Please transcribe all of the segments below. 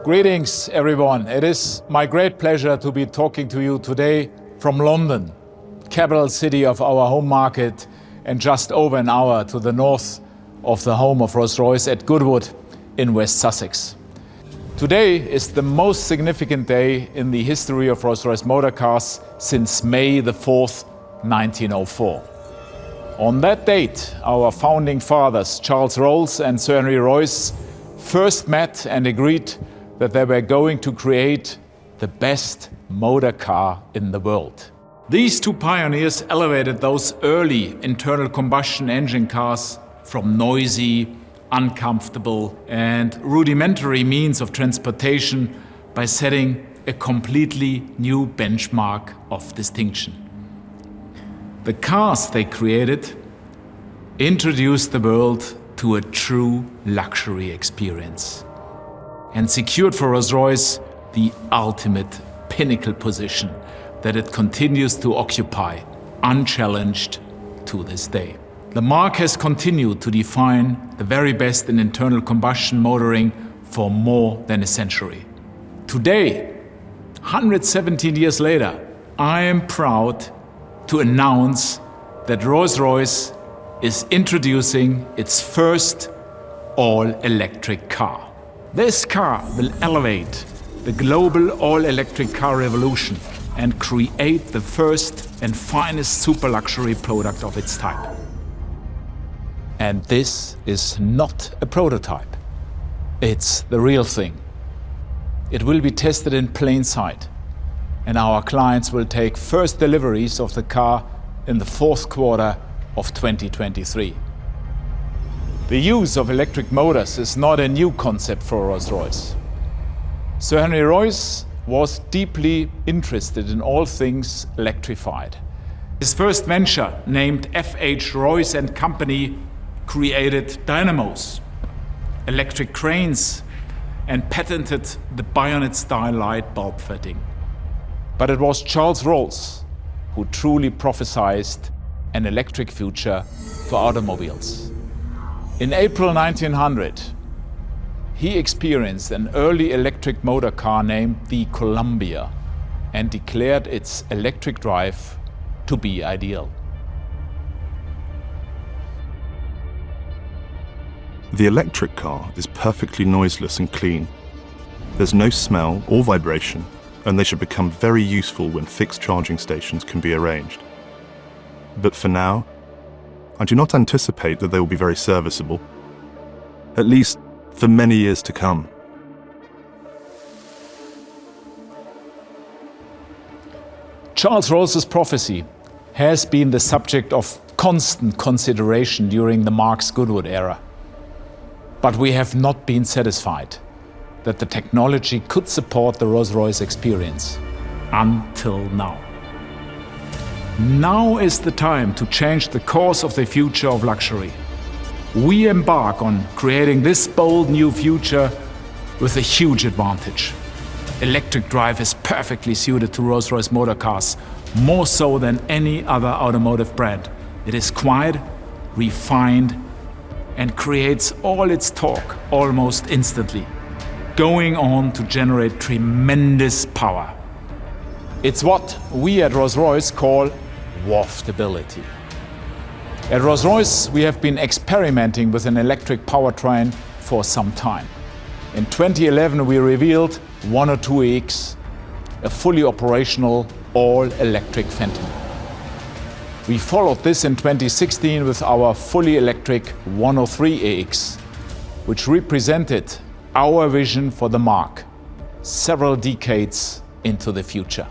Greetings everyone. It is my great pleasure to be talking to you today from London, capital city of our home market, and just over an hour to the north of the home of Rolls-Royce at Goodwood in West Sussex. Today is the most significant day in the history of Rolls-Royce motor cars since May the 4th, 1904. On that date, our founding fathers, Charles Rolls and Sir Henry Royce, first met and agreed that they were going to create the best motor car in the world. These two pioneers elevated those early internal combustion engine cars from noisy, uncomfortable and rudimentary means of transportation by setting a completely new benchmark of distinction. The cars they created introduced the world to a true luxury experience and secured for Rolls-Royce the ultimate pinnacle position that it continues to occupy, unchallenged to this day. The marque has continued to define the very best in internal combustion motoring for more than a century. Today, 117 years later, I am proud to announce that Rolls-Royce is introducing its first all-electric car. This car will elevate the global all-electric car revolution and create the first and finest super luxury product of its type. And this is not a prototype. It's the real thing. It will be tested in plain sight, and our clients will take first deliveries of the car in the fourth quarter of 2023. The use of electric motors is not a new concept for Rolls-Royce. Sir Henry Royce was deeply interested in all things electrified. His first venture, named F.H. Royce and Company, created dynamos, electric cranes, and patented the bayonet-style light bulb fitting. But it was Charles Rolls who truly prophesied an electric future for automobiles. In April 1900, he experienced an early electric motor car named the Columbia and declared its electric drive to be ideal. The electric car is perfectly noiseless and clean. There's no smell or vibration, and they should become very useful when fixed charging stations can be arranged. But for now, I do not anticipate that they will be very serviceable, at least for many years to come. Charles Rolls's prophecy has been the subject of constant consideration during the marque's Goodwood era. But we have not been satisfied that the technology could support the Rolls-Royce experience until now. Now is the time to change the course of the future of luxury. We embark on creating this bold new future with a huge advantage. Electric drive is perfectly suited to Rolls-Royce motor cars, more so than any other automotive brand. It is quiet, refined, and creates all its torque almost instantly, going on to generate tremendous power. It's what we at Rolls-Royce call waftability. At Rolls-Royce, we have been experimenting with an electric powertrain for some time. In 2011, we revealed 102AX, a fully operational all-electric Phantom. We followed this in 2016 with our fully electric 103AX, which represented our vision for the marque several decades into the future.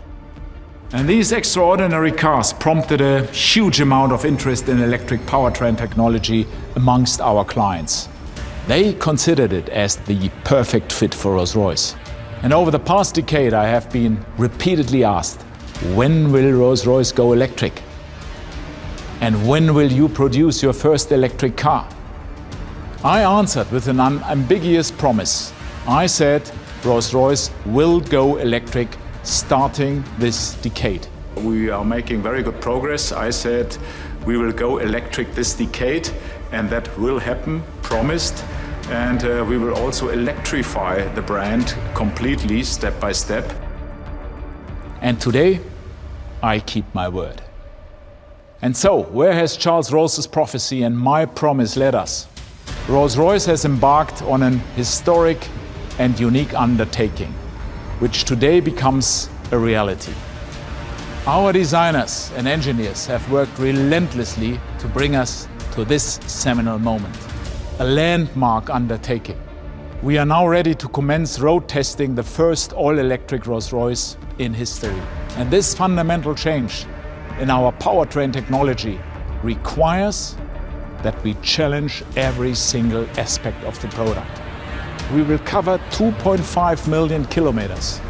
And these extraordinary cars prompted a huge amount of interest in electric powertrain technology amongst our clients. They considered it as the perfect fit for Rolls-Royce. And over the past decade, I have been repeatedly asked, when will Rolls-Royce go electric? And when will you produce your first electric car? I answered with an unambiguous promise. I said, Rolls-Royce will go electric starting this decade. We are making very good progress. I said we will go electric this decade, and that will happen, promised. and we will also electrify the brand completely, step by step. And today, I keep my word. And so, where has Charles Rose's prophecy and my promise led us? Rolls-Royce has embarked on an historic and unique undertaking, which today becomes a reality. Our designers and engineers have worked relentlessly to bring us to this seminal moment, a landmark undertaking. We are now ready to commence road testing the first all-electric Rolls-Royce in history. And this fundamental change in our powertrain technology requires that we challenge every single aspect of the product. We will cover 2.5 million kilometers,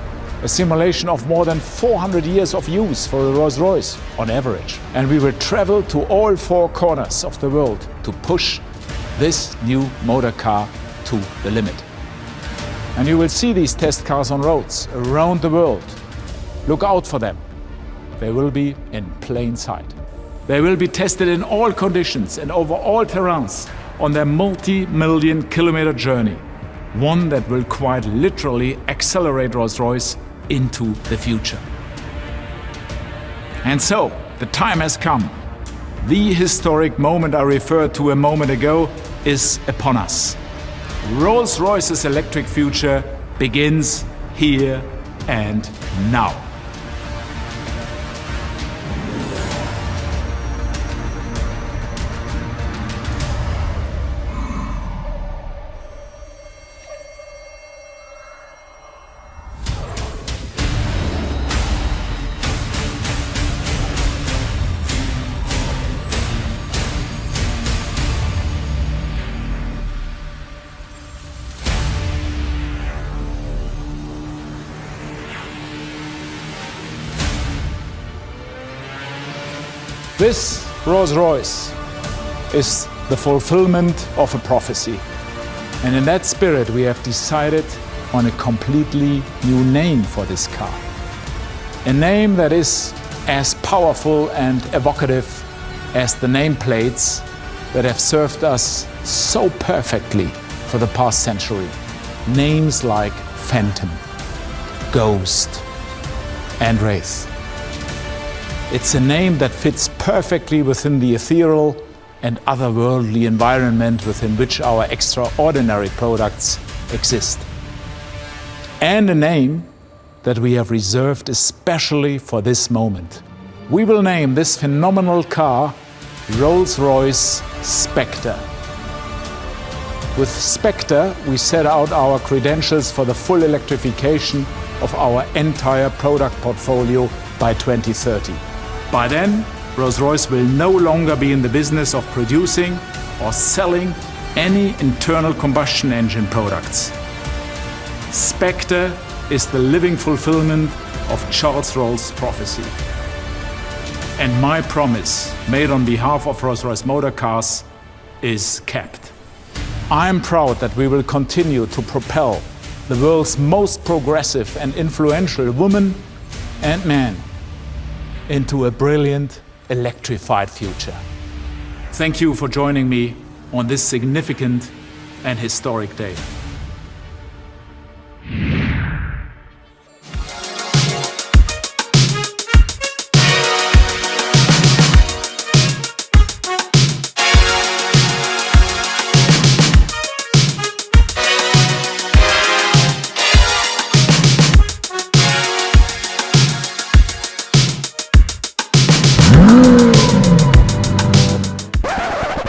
a simulation of more than 400 years of use for a Rolls-Royce on average. And we will travel to all four corners of the world to push this new motor car to the limit. And you will see these test cars on roads around the world. Look out for them. They will be in plain sight. They will be tested in all conditions and over all terrains on their multi-million kilometer journey. One that will quite literally accelerate Rolls-Royce into the future. And so, the time has come. The historic moment I referred to a moment ago is upon us. Rolls-Royce's electric future begins here and now. This Rolls-Royce is the fulfillment of a prophecy. And in that spirit, we have decided on a completely new name for this car. A name that is as powerful and evocative as the nameplates that have served us so perfectly for the past century. Names like Phantom, Ghost, and Wraith. It's a name that fits perfectly within the ethereal and otherworldly environment within which our extraordinary products exist. And a name that we have reserved especially for this moment. We will name this phenomenal car Rolls-Royce Spectre. With Spectre, we set out our credentials for the full electrification of our entire product portfolio by 2030. By then, Rolls-Royce will no longer be in the business of producing or selling any internal combustion engine products. Spectre is the living fulfillment of Charles Roll's prophecy. And my promise, made on behalf of Rolls-Royce Motor Cars, is kept. I am proud that we will continue to propel the world's most progressive and influential woman and man into a brilliant, electrified future. Thank you for joining me on this significant and historic day.